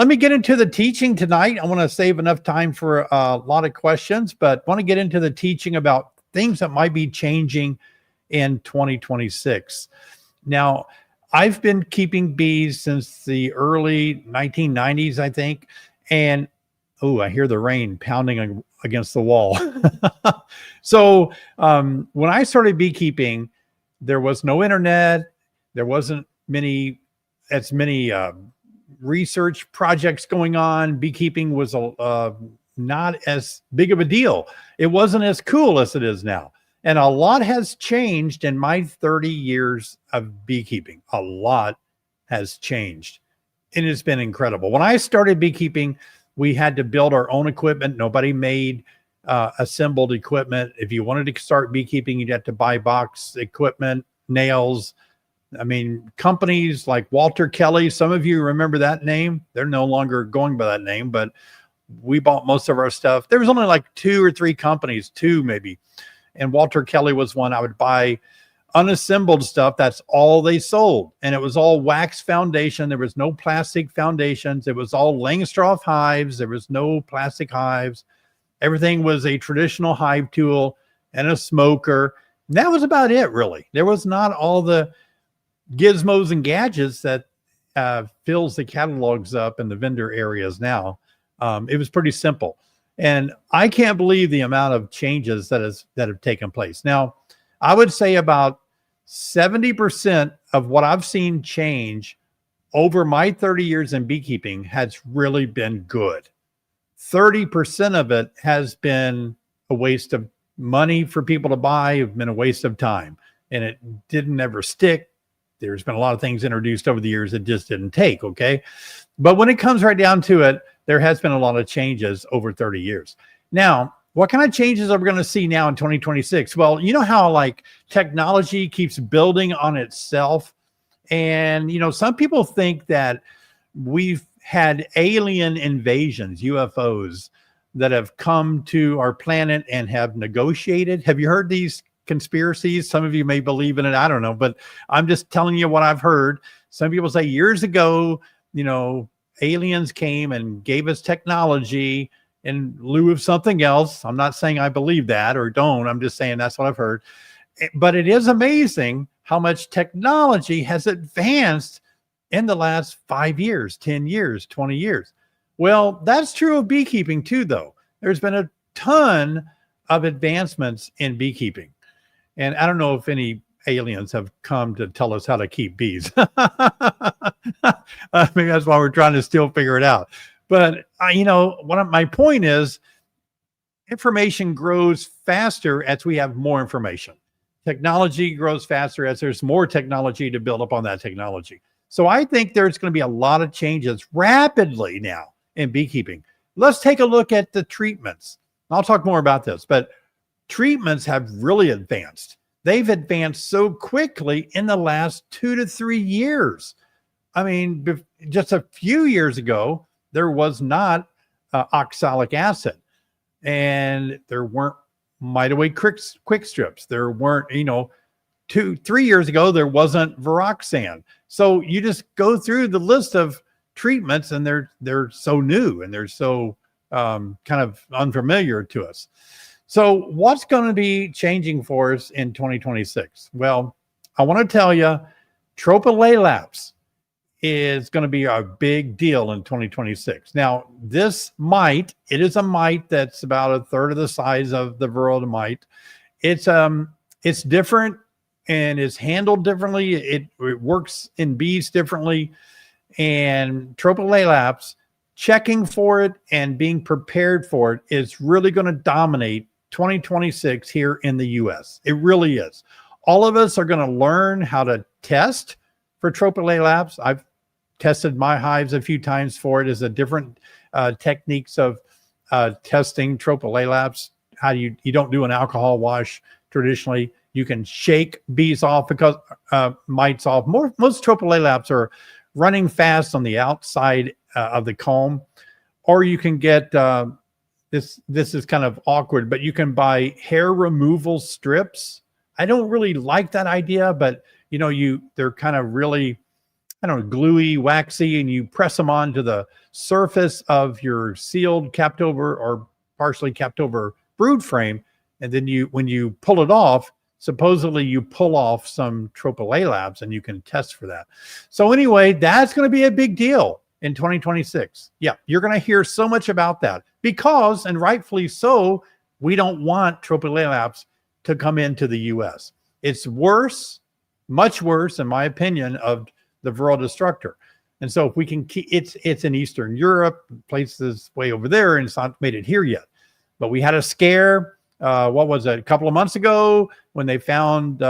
let me get into the teaching tonight. I want to save enough time for a lot of questions, but want to get into the teaching about things that might be changing in 2026. Now, I've been keeping bees since the early 1990s, I think. And, oh, I hear the rain pounding against the wall. So when I started beekeeping, there was no internet. There wasn't as many research projects going on. Beekeeping was not as big of a deal. It wasn't as cool as it is now. And a lot has changed in my 30 years of beekeeping. A lot has changed. And it's been incredible. When I started beekeeping, we had to build our own equipment. Nobody made assembled equipment. If you wanted to start beekeeping, you'd have to buy box equipment, nails. I mean, companies like Walter Kelly, some of you remember that name. They're no longer going by that name, but we bought most of our stuff. There was only like 2 or 3 companies, 2 maybe. And Walter Kelly was one. I would buy unassembled stuff. That's all they sold. And it was all wax foundation. There was no plastic foundations. It was all Langstroth hives. There was no plastic hives. Everything was a traditional hive tool and a smoker. And that was about it, really. There was not all the gizmos and gadgets that fills the catalogs up in the vendor areas now. It was pretty simple. And I can't believe the amount of changes that have taken place. Now, I would say about 70% of what I've seen change over my 30 years in beekeeping has really been good. 30% of it has been a waste of money for people to buy, have been a waste of time, and it didn't ever stick. There's been a lot of things introduced over the years that just didn't take, okay? But when it comes right down to it, there has been a lot of changes over 30 years. Now, what kind of changes are we going to see now in 2026? Well, you know how like technology keeps building on itself? And, you know, some people think that we've had alien invasions, UFOs, that have come to our planet and have negotiated. Have you heard these conspiracies? Some of you may believe in it. I don't know, but I'm just telling you what I've heard. Some people say years ago, you know, aliens came and gave us technology in lieu of something else. I'm not saying I believe that or don't. I'm just saying that's what I've heard. But it is amazing how much technology has advanced in the last 5 years, 10 years, 20 years. Well, that's true of beekeeping too, though. There's been a ton of advancements in beekeeping. And I don't know if any aliens have come to tell us how to keep bees. Maybe that's why we're trying to still figure it out. But, you know, my point is information grows faster as we have more information. Technology grows faster as there's more technology to build up on that technology. So I think there's going to be a lot of changes rapidly now in beekeeping. Let's take a look at the treatments. I'll talk more about this, but treatments have really advanced. They've advanced so quickly in the last 2 to 3 years. I mean, just a few years ago, there was not oxalic acid, and there weren't Mite quick strips. There weren't, you know, 2-3 years ago, there wasn't Viroxan. So you just go through the list of treatments, and they're so new and they're so kind of unfamiliar to us. So what's going to be changing for us in 2026? Well, I want to tell you, Tropilaelaps is going to be a big deal in 2026. Now, this mite, it is a mite that's about a third of the size of the varroa mite. It's different and is handled differently. It works in bees differently. And Tropilaelaps, checking for it and being prepared for it is really going to dominate 2026 here in the US. It really is. All of us are going to learn how to test for Tropilaelaps. I've tested my hives a few times for it as a different techniques of testing Tropilaelaps. How do you don't do an alcohol wash traditionally. You can shake bees off because mites off. Most Tropilaelaps are running fast on the outside of the comb, or you can get this is kind of awkward, but you can buy hair removal strips. I don't really like that idea, but you know, they're kind of really I don't know, gluey, waxy, and you press them onto the surface of your sealed, capped over, or partially capped over brood frame. And then when you pull it off, supposedly you pull off some Tropilaelaps, and you can test for that. So anyway, that's going to be a big deal in 2026. Yeah, you're going to hear so much about that because, and rightfully so, we don't want Tropilaelaps to come into the U.S. It's worse, much worse, in my opinion, of the Varroa destructor. And so if we can keep, it's in Eastern Europe, places way over there, and it's not made it here yet. But we had a scare, what was it, a couple of months ago, when they found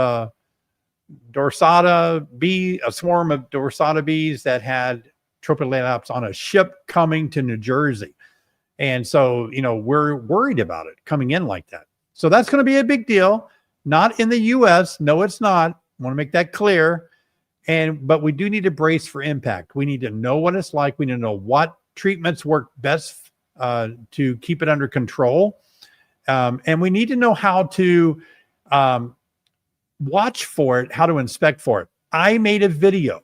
dorsata bee, a swarm of dorsata bees that had Tropilaelaps on a ship coming to New Jersey. And so, we're worried about it coming in like that. So that's going to be a big deal. Not in the U.S. No, it's not. I want to make that clear. But we do need to brace for impact. We need to know what it's like. We need to know what treatments work best to keep it under control. And we need to know how to watch for it, how to inspect for it. I made a video,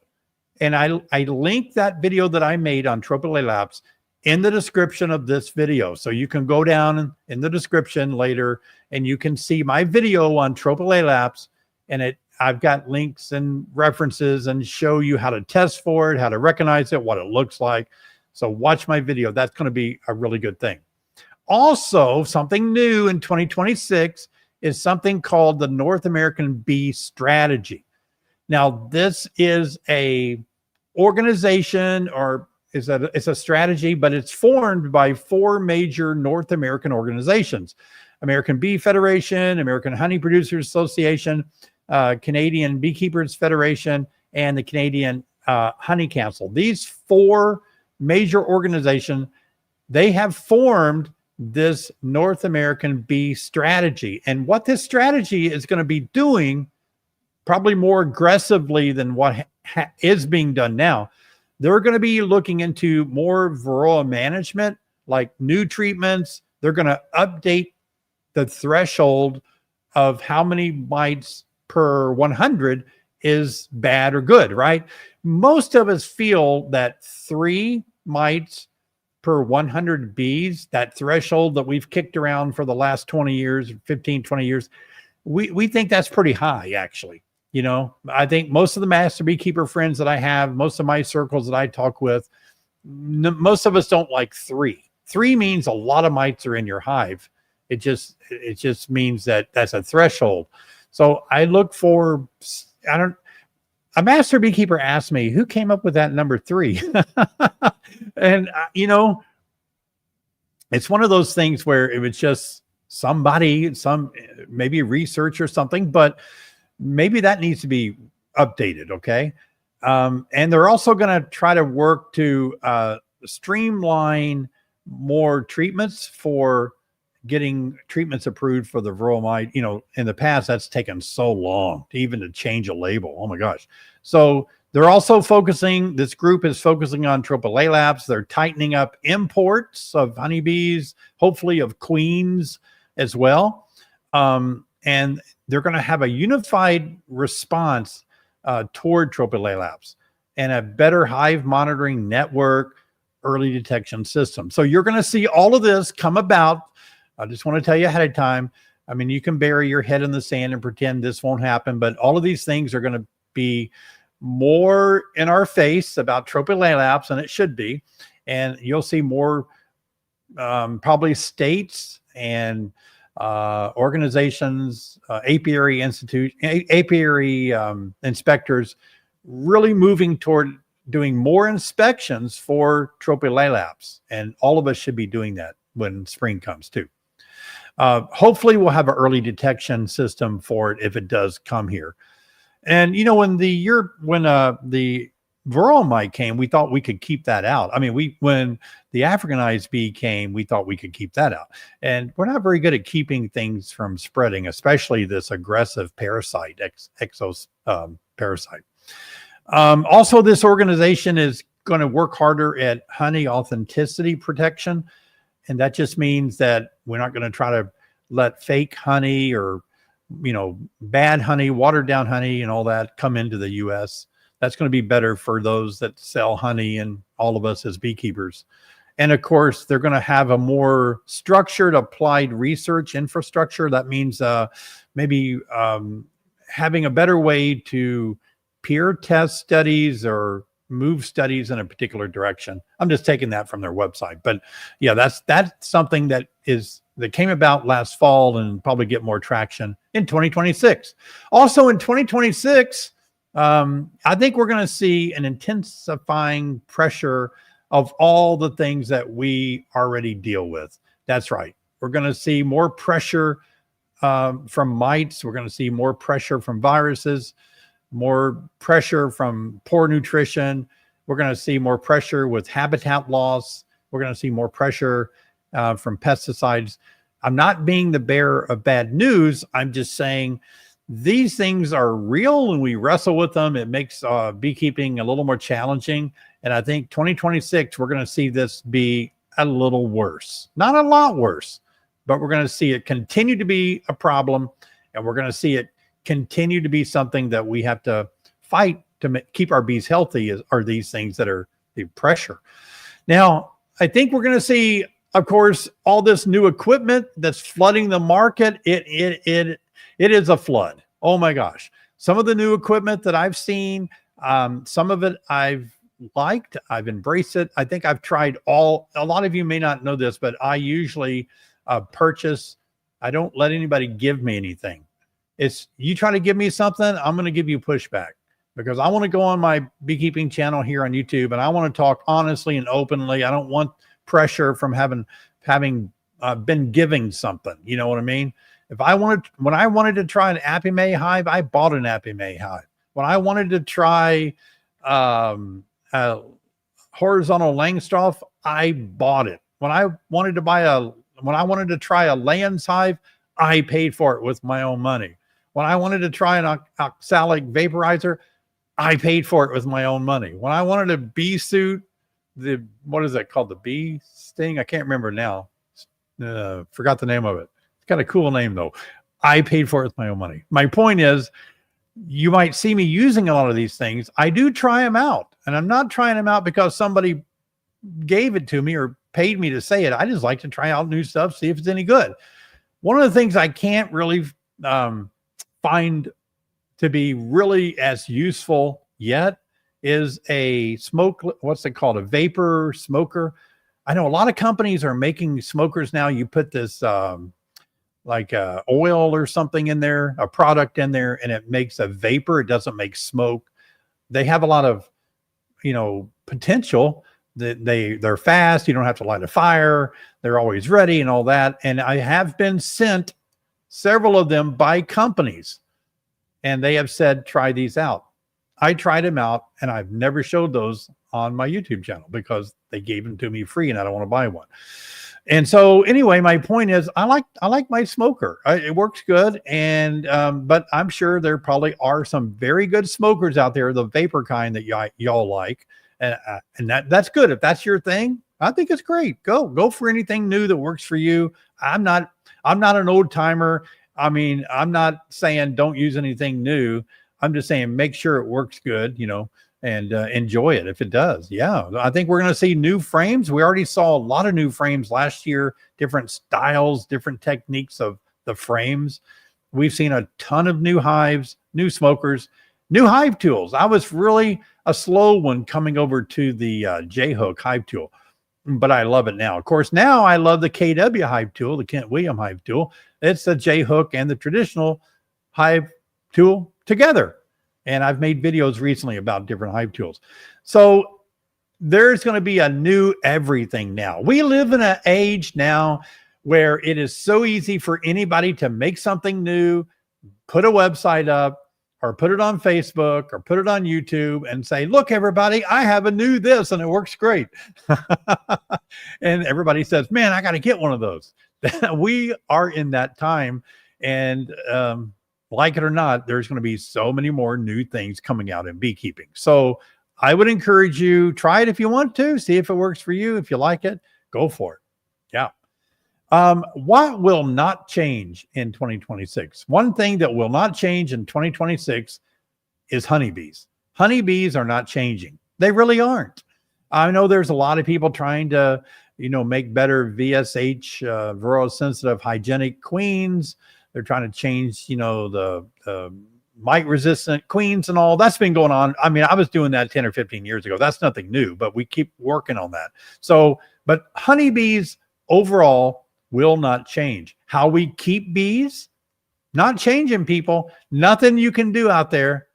and I linked that video that I made on Tropilaelaps in the description of this video. So you can go down in the description later, and you can see my video on Tropilaelaps, and I've got links and references and show you how to test for it, how to recognize it, what it looks like. So watch my video. That's going to be a really good thing. Also, something new in 2026 is something called the North American Bee Strategy. Now, this is a organization, or it's a strategy, but it's formed by 4 major North American organizations: American Bee Federation, American Honey Producers Association, Canadian Beekeepers Federation, and the Canadian Honey Council. These 4 major organizations, they have formed this North American Bee Strategy. And what this strategy is going to be doing, probably more aggressively than what is being done now, they're going to be looking into more Varroa management, like new treatments. They're going to update the threshold of how many mites per 100 is bad or good, right? Most of us feel that 3 mites per 100 bees, that threshold that we've kicked around for the last 20 years, 15, 20 years, we think that's pretty high, actually. I think most of the master beekeeper friends that I have, most of my circles that I talk with, most of us don't like 3. 3 means a lot of mites are in your hive. It just means that that's a threshold. So I look for, a master beekeeper asked me, who came up with that number 3? And, it's one of those things where it was just somebody, maybe research or something, but maybe that needs to be updated. Okay. And they're also going to try to work to streamline more treatments for getting treatments approved for the Varroa mite. In the past, that's taken so long to change a label. Oh my gosh. So they're also this group is focusing on Tropilaelaps. They're tightening up imports of honeybees, hopefully of queens as well. And they're going to have a unified response toward Tropilaelaps and a better hive monitoring network, early detection system. So you're going to see all of this come about. I just want to tell you ahead of time. I mean, you can bury your head in the sand and pretend this won't happen, but all of these things are going to be more in our face about Tropilaelaps, and it should be. And you'll see more probably states and organizations, apiary inspectors really moving toward doing more inspections for Tropilaelaps. And all of us should be doing that when spring comes too. Hopefully we'll have an early detection system for it if it does come here. And when the Varroa mite came, we thought we could keep that out. I mean, when the Africanized bee came, we thought we could keep that out. And we're not very good at keeping things from spreading, especially this aggressive parasite, exos parasite. Also, this organization is going to work harder at honey authenticity protection. And that just means that we're not going to try to let fake honey or, bad honey, watered down honey and all that come into the U.S. That's going to be better for those that sell honey and all of us as beekeepers. And of course, they're going to have a more structured applied research infrastructure. That means maybe having a better way to peer test studies or move studies in a particular direction. I'm just taking that from their website. But yeah, that's something that came about last fall and probably get more traction in 2026. Also in 2026, I think we're going to see an intensifying pressure of all the things that we already deal with. That's right. We're going to see more pressure from mites. We're going to see more pressure from viruses, more pressure from poor nutrition. We're going to see more pressure with habitat loss. We're going to see more pressure from pesticides. I'm not being the bearer of bad news. I'm just saying these things are real and we wrestle with them. It makes beekeeping a little more challenging. And I think 2026, we're going to see this be a little worse. Not a lot worse, but we're going to see it continue to be a problem. And we're going to see it continue to be something that we have to fight to keep our bees healthy, are these things that are the pressure. Now, I think we're going to see, of course, all this new equipment that's flooding the market. It is a flood. Oh my gosh. Some of the new equipment that I've seen, some of it I've liked, I've embraced it. I think I've tried a lot of you may not know this, but I usually purchase, I don't let anybody give me anything. It's you try to give me something, I'm going to give you pushback because I want to go on my beekeeping channel here on YouTube and I want to talk honestly and openly. I don't want pressure from having been giving something. You know what I mean? When I wanted to try an Apiary hive, I bought an Apiary hive. When I wanted to try horizontal Langstroth, I bought it. When I wanted to try a Lands hive, I paid for it with my own money. When I wanted to try an oxalic vaporizer, I paid for it with my own money. When I wanted a bee suit, what is that called? The bee sting? I can't remember now. Forgot the name of it. It's got a cool name though. I paid for it with my own money. My point is, you might see me using a lot of these things. I do try them out, and I'm not trying them out because somebody gave it to me or paid me to say it. I just like to try out new stuff, see if it's any good. One of the things I can't really find to be really as useful yet is a what's it called? A vapor smoker. I know a lot of companies are making smokers now. You put this like oil or something in there, a product in there, and it makes a vapor. It doesn't make smoke. They have a lot of, potential. They're fast. You don't have to light a fire. They're always ready and all that. And I have been sent several of them by companies, and they have said, try these out. I tried them out, and I've never showed those on my YouTube channel because they gave them to me free, and I don't want to buy one. And so anyway, my point is I like my smoker. It works good. And, but I'm sure there probably are some very good smokers out there, the vapor kind that y'all like. And that's good. If that's your thing, I think it's great. Go for anything new that works for you. I'm not an old timer. I mean, I'm not saying don't use anything new. I'm just saying, make sure it works good, and enjoy it if it does. Yeah, I think we're going to see new frames. We already saw a lot of new frames last year, different styles, different techniques of the frames. We've seen a ton of new hives, new smokers, new hive tools. I was really a slow one coming over to the J-Hook hive tool, but I love it now. Of course, now I love the KW hive tool, the Kent William hive tool. It's the J-Hook and the traditional hive tool together. And I've made videos recently about different hive tools. So there's going to be a new everything now. We live in an age now where it is so easy for anybody to make something new, put a website up, or put it on Facebook, or put it on YouTube and say, look, everybody, I have a new this and it works great. And everybody says, man, I got to get one of those. We are in that time. And, like it or not, there's going to be so many more new things coming out in beekeeping. So I would encourage you, try it if you want to, see if it works for you. If you like it, go for it. Yeah. What will not change in 2026? One thing that will not change in 2026 is honeybees. Honeybees are not changing. They really aren't. I know there's a lot of people trying to, make better VSH, viral-sensitive hygienic queens. They're trying to change, the mite-resistant queens and all. That's been going on. I mean, I was doing that 10 or 15 years ago. That's nothing new, but we keep working on that. So, but honeybees overall will not change. How we keep bees, not changing, people. Nothing you can do out there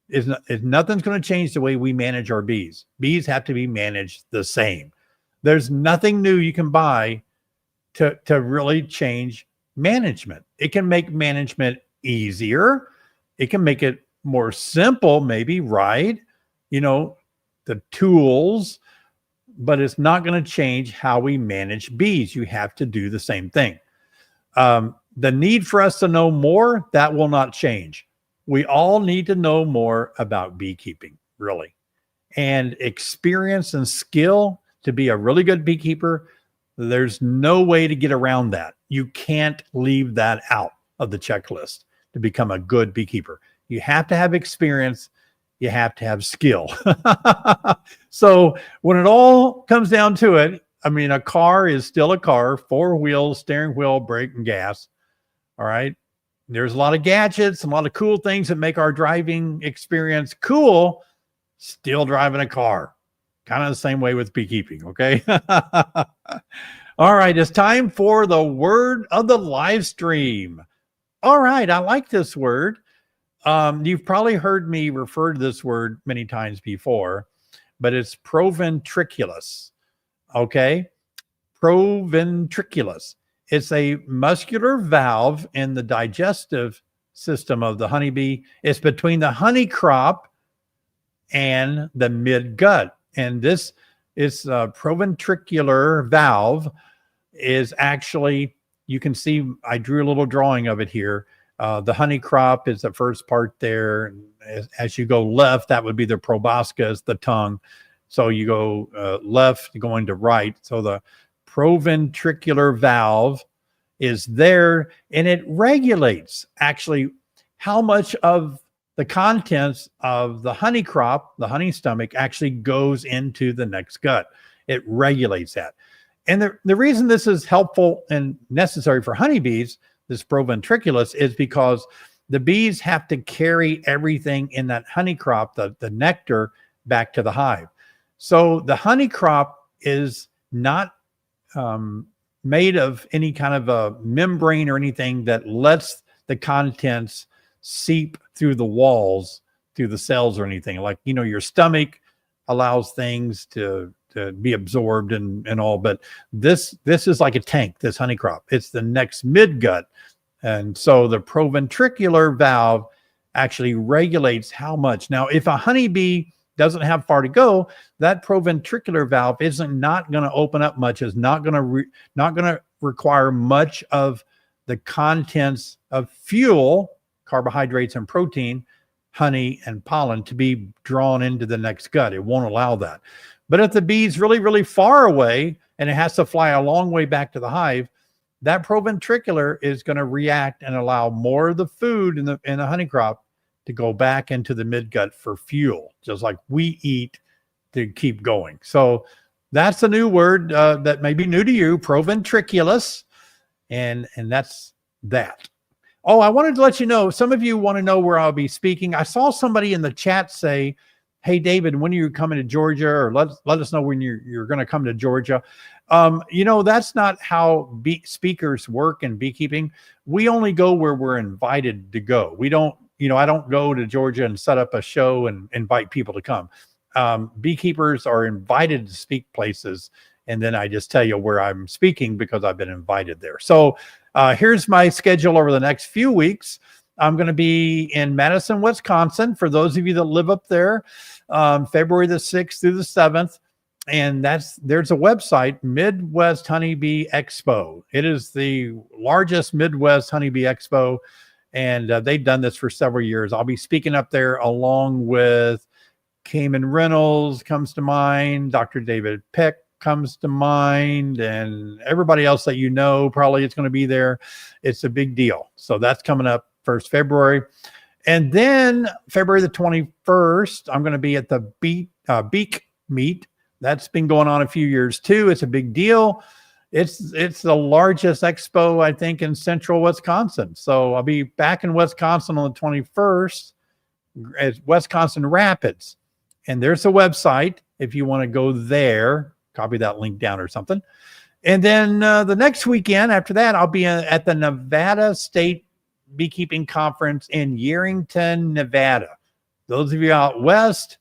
is nothing's going to change the way we manage our bees. Bees have to be managed the same. There's nothing new you can buy to really change management. It can make management easier. It can make it more simple, maybe, right? The tools, but it's not going to change how we manage bees. You have to do the same thing. The need for us to know more, that will not change. We all need to know more about beekeeping, really. And experience and skill to be a really good beekeeper, there's no way to get around that. You can't leave that out of the checklist to become a good beekeeper. You have to have experience. You have to have skill. So when it all comes down to it, I mean, a car is still a car, 4 wheels, steering wheel, brake, and gas. All right. There's a lot of gadgets and a lot of cool things that make our driving experience cool. Still driving a car. Kind of the same way with beekeeping, okay? All right, it's time for the word of the live stream. All right, I like this word. You've probably heard me refer to this word many times before, but it's proventriculus, okay? Proventriculus. It's a muscular valve in the digestive system of the honeybee. It's between the honey crop and the midgut. And this is proventricular valve is actually, you can see, I drew a little drawing of it here. The honey crop is the first part there. As you go left, that would be the proboscis, the tongue. So you go left, going to right. So the proventricular valve is there, and it regulates actually how much of the contents of the honey crop, the honey stomach, actually goes into the next gut. It regulates that. And the reason this is helpful and necessary for honeybees, this proventriculus, is because the bees have to carry everything in that honey crop, the nectar, back to the hive. So the honey crop is not made of any kind of a membrane or anything that lets the contents seep through the walls, through the cells or anything. Like, your stomach allows things to be absorbed and all, but this is like a tank, this honey crop. It's the next midgut. And so the proventricular valve actually regulates how much. Now, if a honeybee doesn't have far to go, that proventricular valve isn't not going to open up much, is not going to require much of the contents of fuel, carbohydrates and protein, honey and pollen, to be drawn into the next gut. It won't allow that. But if the bee's really, really far away and it has to fly a long way back to the hive, that proventricular is going to react and allow more of the food in the honey crop to go back into the midgut for fuel, just like we eat to keep going. So that's a new word that may be new to you, proventriculus, and that's that. Oh, I wanted to let you know, some of you want to know where I'll be speaking. I saw somebody in the chat say, hey, David, when are you coming to Georgia? Or let us know when you're going to come to Georgia. That's not how speakers work in beekeeping. We only go where we're invited to go. We don't, I don't go to Georgia and set up a show and invite people to come. Beekeepers are invited to speak places, and then I just tell you where I'm speaking because I've been invited there. So here's my schedule over the next few weeks. I'm going to be in Madison, Wisconsin, for those of you that live up there, February the 6th through the 7th. And there's a website, Midwest Honeybee Expo. It is the largest Midwest Honeybee Expo, and they've done this for several years. I'll be speaking up there along with Cayman Reynolds comes to mind, Dr. David Peck comes to mind, and everybody else that probably it's going to be there. It's a big deal. So that's coming up 1st February. And then February the 21st, I'm going to be at the Beak Meet. That's been going on a few years too. It's a big deal. It's the largest expo, I think, in central Wisconsin. So I'll be back in Wisconsin on the 21st at Wisconsin Rapids. And there's a website if you want to go there. Copy that link down or something. And then the next weekend after that, I'll be at the Nevada State Beekeeping Conference in Yerington, Nevada. Those of you out west,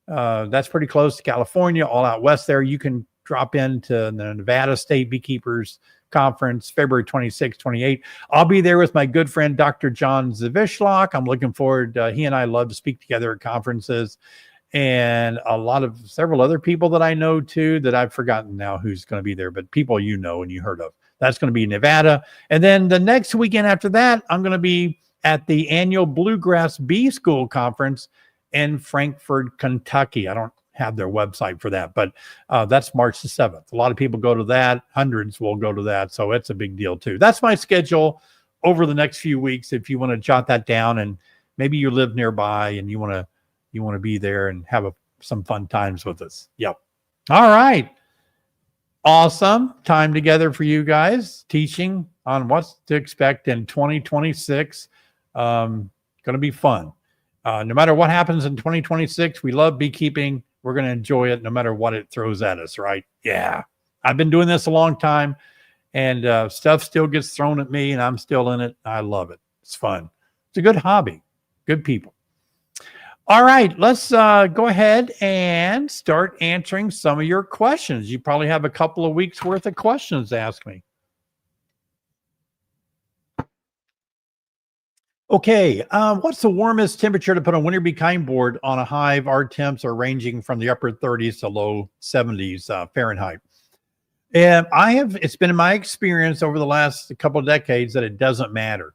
that's pretty close to California, all out west there. You can drop into the Nevada State Beekeepers Conference, February 26, 28. I'll be there with my good friend, Dr. John Zavishlak. I'm looking forward. He and I love to speak together at conferences, and several other people that I know too, that I've forgotten now who's going to be there, but people you know and you heard of. That's going to be Nevada. And then the next weekend after that, I'm going to be at the annual Bluegrass Bee School Conference in Frankfort, Kentucky. I don't have their website for that, but that's March the 7th. A lot of people go to that. Hundreds will go to that. So it's a big deal too. That's my schedule over the next few weeks. If you want to jot that down, and maybe you live nearby and you want to be there and have some fun times with us. Yep. All right. Awesome time together for you guys, teaching on what to expect in 2026. Going to be fun. No matter what happens in 2026, we love beekeeping. We're going to enjoy it no matter what it throws at us, right? Yeah. I've been doing this a long time, and stuff still gets thrown at me, and I'm still in it. I love it. It's fun. It's a good hobby. Good people. All right, let's go ahead and start answering some of your questions. You probably have a couple of weeks worth of questions to ask me. Okay, what's the warmest temperature to put a winter bee kind board on a hive? Our temps are ranging from the upper 30s to low 70s Fahrenheit. And it's been in my experience over the last couple of decades that it doesn't matter.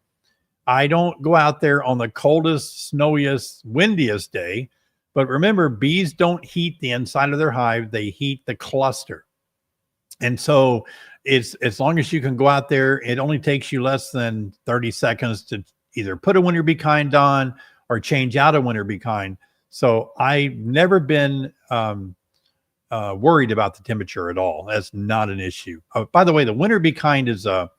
I don't go out there on the coldest, snowiest, windiest day. But remember, bees don't heat the inside of their hive. They heat the cluster. And so it's as long as you can go out there, it only takes you less than 30 seconds to either put a winter bee kind on or change out a winter bee kind. So I've never been worried about the temperature at all. That's not an issue. By the way, the winter bee kind is a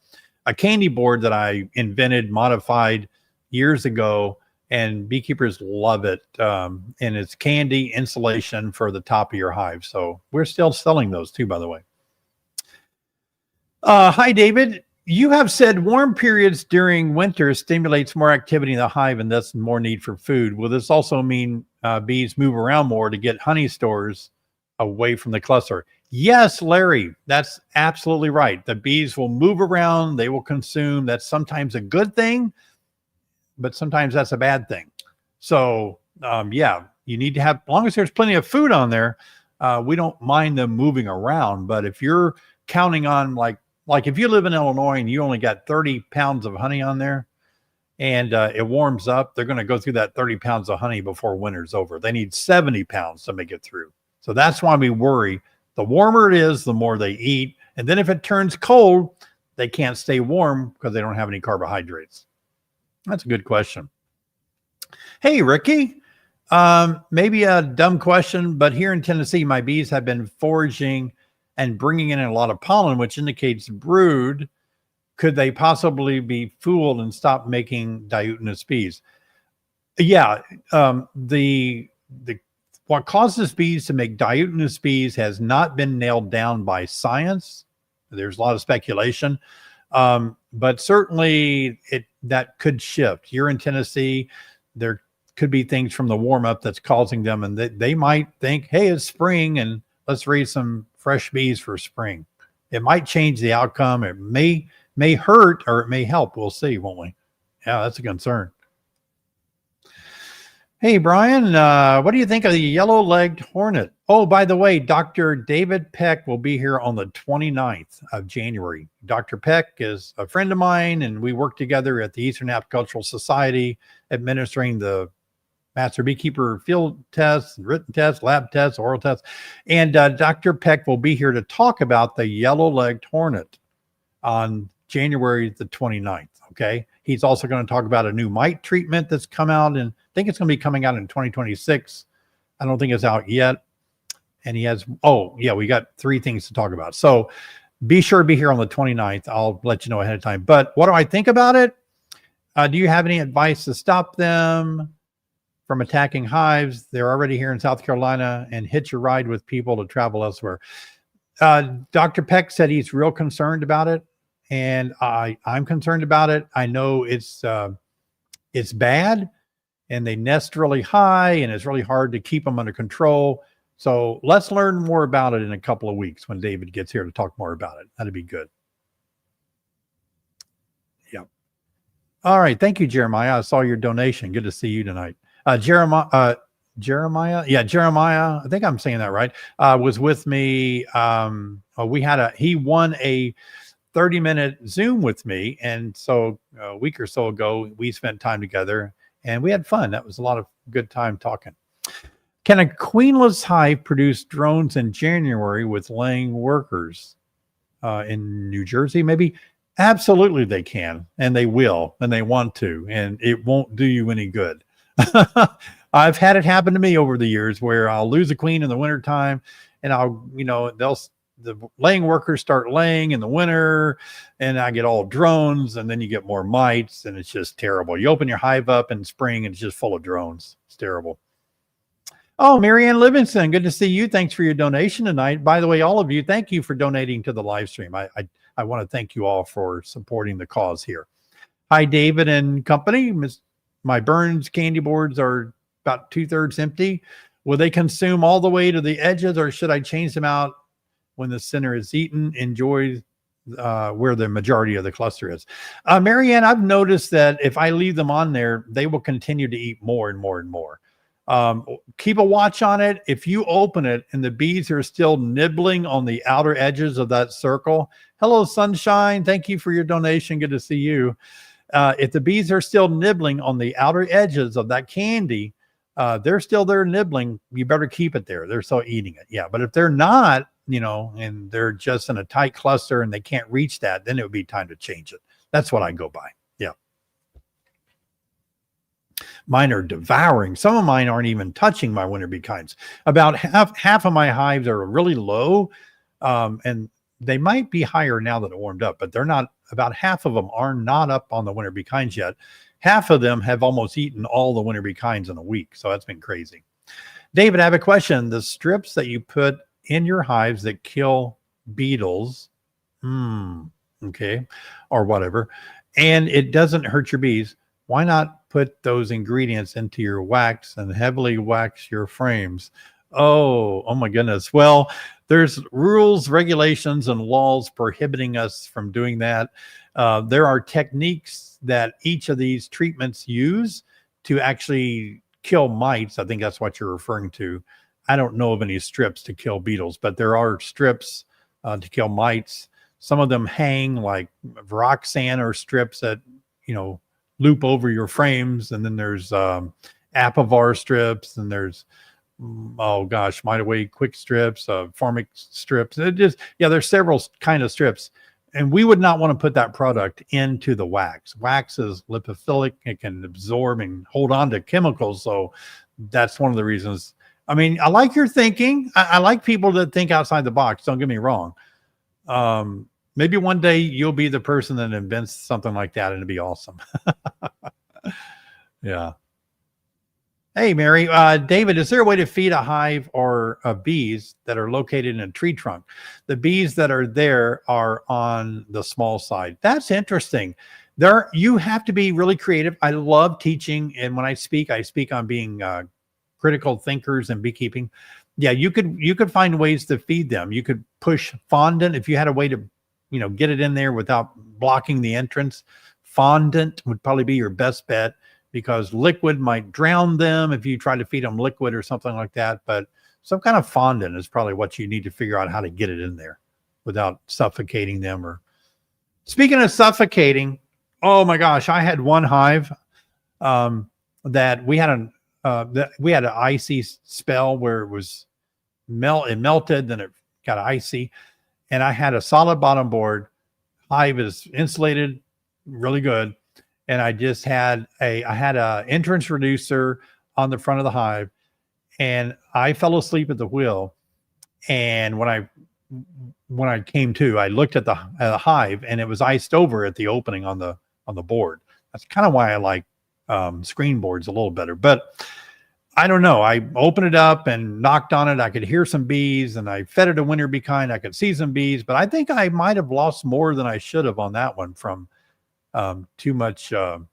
candy board that I invented, modified years ago, and beekeepers love it. And it's candy insulation for the top of your hive. So we're still selling those too, by the way. Hi, David. You have said warm periods during winter stimulates more activity in the hive and thus more need for food. Will this also mean bees move around more to get honey stores away from the cluster? Yes, Larry, that's absolutely right. The bees will move around. They will consume. That's sometimes a good thing, but sometimes that's a bad thing. So, yeah, you need to have, as long as there's plenty of food on there, we don't mind them moving around. But if you're counting on like if you live in Illinois and you only got 30 pounds of honey on there and it warms up, they're going to go through that 30 pounds of honey before winter's over. They need 70 pounds to make it through. So that's why we worry. The warmer it is, the more they eat. And then if it turns cold, they can't stay warm because they don't have any carbohydrates. That's a good question. Hey, Ricky, maybe a dumb question, but here in Tennessee, my bees have been foraging and bringing in a lot of pollen, which indicates brood. Could they possibly be fooled and stop making diutinous bees? Yeah, what causes bees to make diutinous bees has not been nailed down by science. There's a lot of speculation, but certainly that could shift. You're in Tennessee, there could be things from the warm up that's causing them, and they might think, hey, it's spring and let's raise some fresh bees for spring. It might change the outcome. It may hurt or it may help. We'll see, won't we? Yeah, that's a concern. Hey, Brian, what do you think of the yellow-legged hornet? Oh, by the way, Dr. David Peck will be here on the 29th of January. Dr. Peck is a friend of mine, and we work together at the Eastern Apicultural Society, administering the Master Beekeeper field tests, written tests, lab tests, oral tests. And Dr. Peck will be here to talk about the yellow-legged hornet on January the 29th, okay? He's also going to talk about a new mite treatment that's come out, and I think it's going to be coming out in 2026. I don't think it's out yet. And he has, oh yeah, we got 3 things to talk about. So be sure to be here on the 29th. I'll let you know ahead of time. But what do I think about it? Do you have any advice to stop them from attacking hives? They're already here in South Carolina, and hitch a ride with people to travel elsewhere. Dr. Peck said he's real concerned about it, and I'm concerned about it. I know it's bad, and they nest really high, and it's really hard to keep them under control. So let's learn more about it in a couple of weeks when David gets here to talk more about it. That'd be good. Yeah. All right. Thank you, Jeremiah. I saw your donation. Good to see you tonight. Jeremiah. Yeah, Jeremiah. I think I'm saying that right. Was with me. He won a 30-minute Zoom with me. And so a week or so ago, we spent time together and we had fun. That was a lot of good time talking. Can a queenless hive produce drones in January with laying workers in New Jersey? Maybe. Absolutely they can, and they will, and they want to, and it won't do you any good. I've had it happen to me over the years where I'll lose a queen in the wintertime, and the laying workers start laying in the winter, and I get all drones, and then you get more mites, and it's just terrible. You open your hive up in spring, and it's just full of drones. It's terrible. Oh, Marianne Livingston, good to see you. Thanks for your donation tonight. By the way, all of you, thank you for donating to the live stream. I want to thank you all for supporting the cause here. Hi, David and company. My Burns candy boards are about 2/3 empty. Will they consume all the way to the edges, or should I change them out when the center is eaten? Enjoy where the majority of the cluster is. Marianne, I've noticed that if I leave them on there, they will continue to eat more and more and more. Keep a watch on it. If you open it and the bees are still nibbling on the outer edges of that circle, hello, Sunshine. Thank you for your donation. Good to see you. If the bees are still nibbling on the outer edges of that candy, they're still there nibbling. You better keep it there. They're still eating it. Yeah. But if they're not, and they're just in a tight cluster and they can't reach that, then it would be time to change it. That's what I go by. Yeah. Mine are devouring. Some of mine aren't even touching my winter bee kinds. About half of my hives are really low, and they might be higher now that it warmed up, but they're not. About half of them are not up on the winter bee kinds yet. Half of them have almost eaten all the winter bee kinds in a week, so that's been crazy. David, I have a question. The strips that you put in your hives that kill beetles, okay, or whatever, and it doesn't hurt your bees, why not put those ingredients into your wax and heavily wax your frames? Oh my goodness. Well, there's rules, regulations, and laws prohibiting us from doing that. There are techniques that each of these treatments use to actually kill mites. I think that's what you're referring to. I don't know of any strips to kill beetles, but there are strips to kill mites. Some of them hang, like Roxanne, or strips that, loop over your frames. And then there's Apivar strips, and there's, Mite Away quick strips, Formic strips. There's several kind of strips. And we would not want to put that product into the wax. Wax is lipophilic. It can absorb and hold on to chemicals. So that's one of the reasons. I mean, I like your thinking. I like people that think outside the box. Don't get me wrong. Maybe one day you'll be the person that invents something like that, and it'd be awesome. Yeah. Hey, Mary. David, is there a way to feed a hive or bees that are located in a tree trunk? The bees that are there are on the small side. That's interesting. You have to be really creative. I love teaching, and when I speak on being critical thinkers and beekeeping. Yeah, you could find ways to feed them. You could push fondant if you had a way to, get it in there without blocking the entrance. Fondant would probably be your best bet, because liquid might drown them if you try to feed them liquid or something like that. But some kind of fondant is probably what you need to figure out how to get it in there without suffocating them. Or speaking of suffocating, oh my gosh, I had one hive that we had an icy spell where it melted, then it got icy, and I had a solid bottom board. Hive is insulated really good, and I just had a entrance reducer on the front of the hive, and I fell asleep at the wheel. And when I came to, I looked at the hive, and it was iced over at the opening on the board. That's kind of why I like screen boards a little better. But I don't know. I opened it up and knocked on it. I could hear some bees, and I fed it a winter bee kind. I could see some bees, but I think I might have lost more than I should have on that one from too much the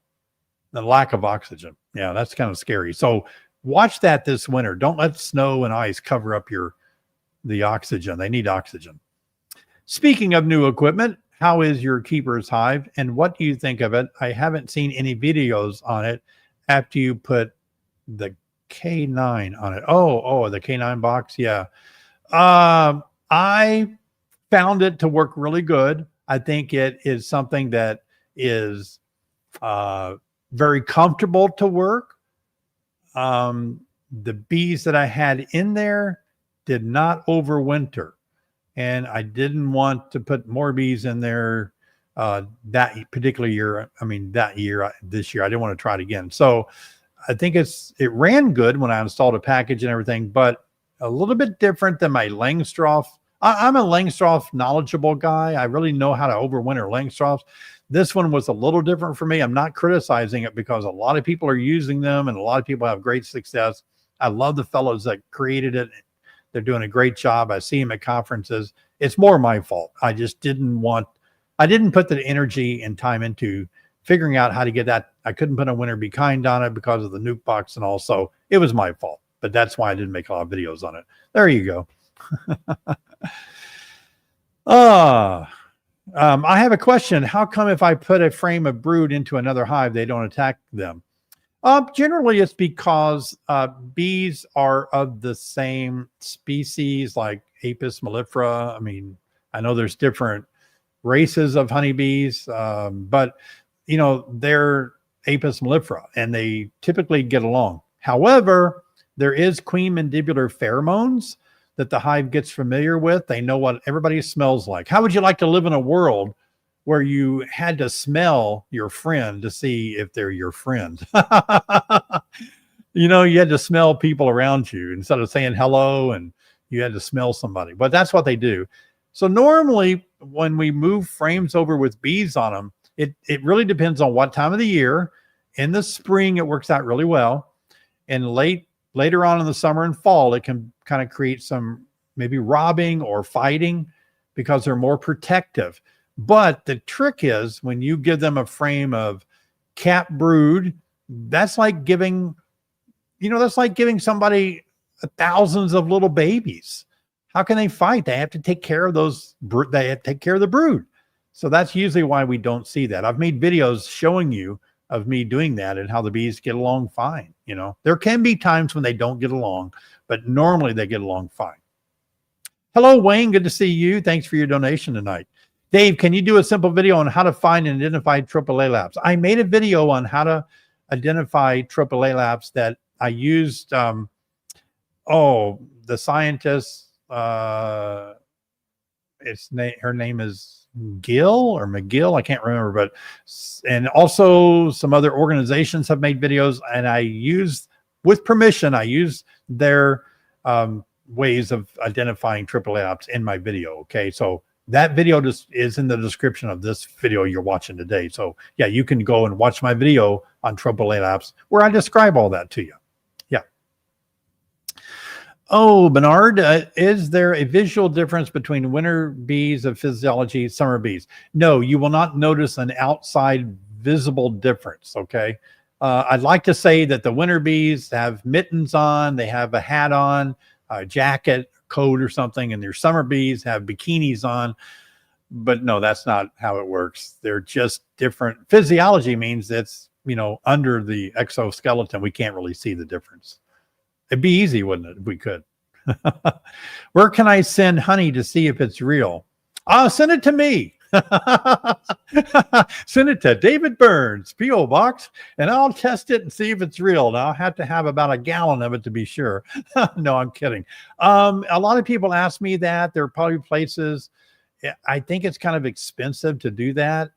lack of oxygen. Yeah, that's kind of scary. So watch that this winter. Don't let snow and ice cover up the oxygen. They need oxygen. Speaking of new equipment, how is your keeper's hive, and what do you think of it? I haven't seen any videos on it after you put the K9 on it. Oh, the K9 box. Yeah. I found it to work really good. I think it is something that is very comfortable to work. The bees that I had in there did not overwinter, and I didn't want to put more bees in there that particular year. I mean, this year, I didn't want to try it again. So I think it ran good when I installed a package and everything, but a little bit different than my Langstroth. I'm a Langstroth knowledgeable guy. I really know how to overwinter Langstroths. This one was a little different for me. I'm not criticizing it because a lot of people are using them and a lot of people have great success. I love the fellows that created it. They're doing a great job. I see them at conferences. It's more my fault. I didn't put the energy and time into figuring out how to get that. I couldn't put a winter be kind on it because of the nuke box, and also it was my fault, but that's why I didn't make a lot of videos on it. There you go. I have a question. How come if I put a frame of brood into another hive, they don't attack them? Generally it's because bees are of the same species, like Apis mellifera. I mean, I know there's different races of honeybees, but they're Apis mellifera, and they typically get along. However, there is queen mandibular pheromones that the hive gets familiar with. They know what everybody smells like. How would you like to live in a world where you had to smell your friend to see if they're your friend? You had to smell people around you instead of saying hello, and you had to smell somebody. But that's what they do. So normally when we move frames over with bees on them, it really depends on what time of the year. In the spring, it works out really well. And later on in the summer and fall, it can kind of create some maybe robbing or fighting because they're more protective. But the trick is when you give them a frame of cap brood, that's like giving somebody thousands of little babies. How can they fight? They have to take care of they have to take care of the brood. So that's usually why we don't see that. I've made videos showing you of me doing that and how the bees get along fine. There can be times when they don't get along, but normally they get along fine. Hello, Wayne. Good to see you. Thanks for your donation tonight. Dave, can you do a simple video on how to find and identify Tropilaelaps? I made a video on how to identify Tropilaelaps that I used. The scientist, her name is Gill or McGill, I can't remember, but and also some other organizations have made videos, and with permission, I use their ways of identifying Tropilaelaps in my video. Okay, so that video just is in the description of this video you're watching today. So yeah, you can go and watch my video on Tropilaelaps where I describe all that to you. Yeah. Oh, Bernard, is there a visual difference between winter bees of physiology, summer bees? No, you will not notice an outside visible difference, okay? I'd like to say that the winter bees have mittens on, they have a hat on, a jacket, coat or something, and their summer bees have bikinis on. But no, that's not how it works. They're just different. Physiology means it's, under the exoskeleton, we can't really see the difference. It'd be easy, wouldn't it, if we could? Where can I send honey to see if it's real? Send it to me. Send it to David Burns, P.O. Box, and I'll test it and see if it's real. Now, I'll have to have about a gallon of it to be sure. No, I'm kidding. A lot of people ask me that. There are probably places. I think it's kind of expensive to do that.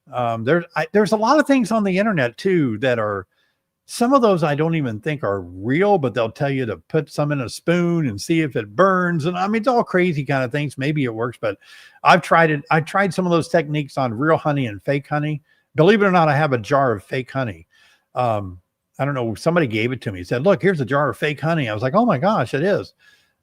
There's a lot of things on the internet too that are, some of those I don't even think are real, but they'll tell you to put some in a spoon and see if it burns. And I mean, it's all crazy kind of things. Maybe it works, but I've tried it. I tried some of those techniques on real honey and fake honey. Believe it or not, I have a jar of fake honey. I don't know. Somebody gave it to me. He said, look, here's a jar of fake honey. I was like, oh my gosh, it is.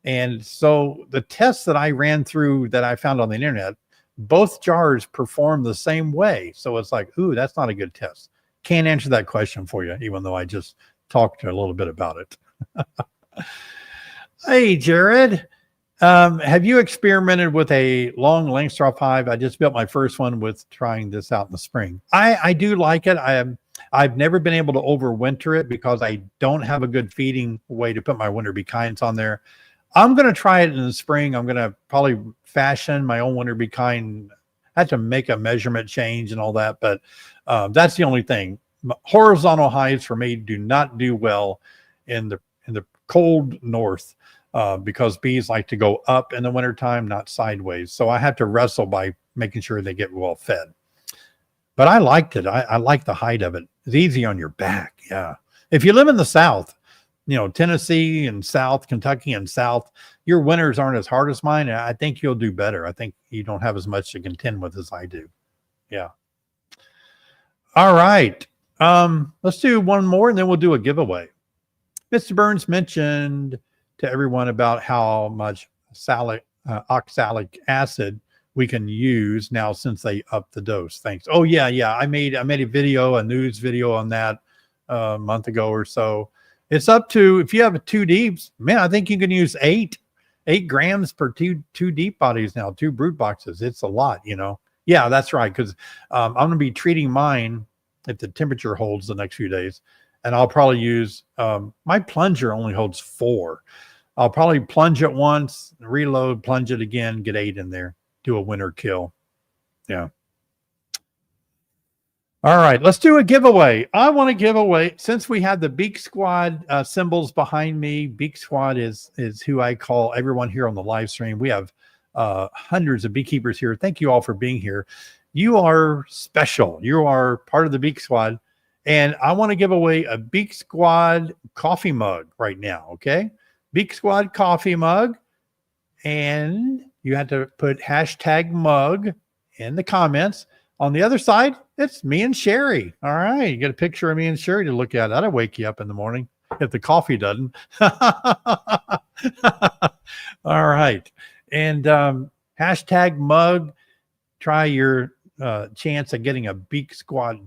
And so the tests that I ran through that I found on the internet, both jars perform the same way. So it's like, ooh, that's not a good test. Can't answer that question for you, even though I just talked a little bit about it. Hey, Jared, have you experimented with a long Langstroth hive? I just built my first one with trying this out in the spring. I do like it. I've never been able to overwinter it because I don't have a good feeding way to put my winter bee kinds on there. I'm going to try it in the spring. I'm going to probably fashion my own winter bee kind. I had to make a measurement change and all that, but that's the only thing. Horizontal hives for me do not do well in the cold north because bees like to go up in the wintertime, not sideways. So I have to wrestle by making sure they get well fed. But I liked it. I like the height of it. It's easy on your back. Yeah. If you live in the South, you know, Tennessee and South, Kentucky and South, your winters aren't as hard as mine. I think you'll do better. I think you don't have as much to contend with as I do. Yeah. All right. Let's do one more and then we'll do a giveaway. Mr. Burns mentioned to everyone about how much oxalic acid we can use now since they upped the dose. Thanks. Oh yeah. Yeah. I made a video, a news video on that a month ago or so. It's up to, if you have 2 deeps, man, I think you can use 8 grams per two deep bodies now, 2 brood boxes. It's a lot, you know? Yeah, that's right. Cause I'm going to be treating mine if the temperature holds the next few days. And I'll probably use, my plunger only holds 4. I'll probably plunge it once, reload, plunge it again, get 8 in there, do a winter kill. Yeah. All right, let's do a giveaway. I want to give away, since we have the Beak Squad symbols behind me. Beak Squad is who I call everyone here on the live stream. We have hundreds of beekeepers here. Thank you all for being here. You are special. You are part of the Beak Squad. And I want to give away a Beak Squad coffee mug right now, okay? Beak Squad coffee mug. And you have to put #mug in the comments. On the other side, it's me and Sherry. All right. You get a picture of me and Sherry to look at. That'll wake you up in the morning if the coffee doesn't. All right. And #mug. Try your chance at getting a Beak Squad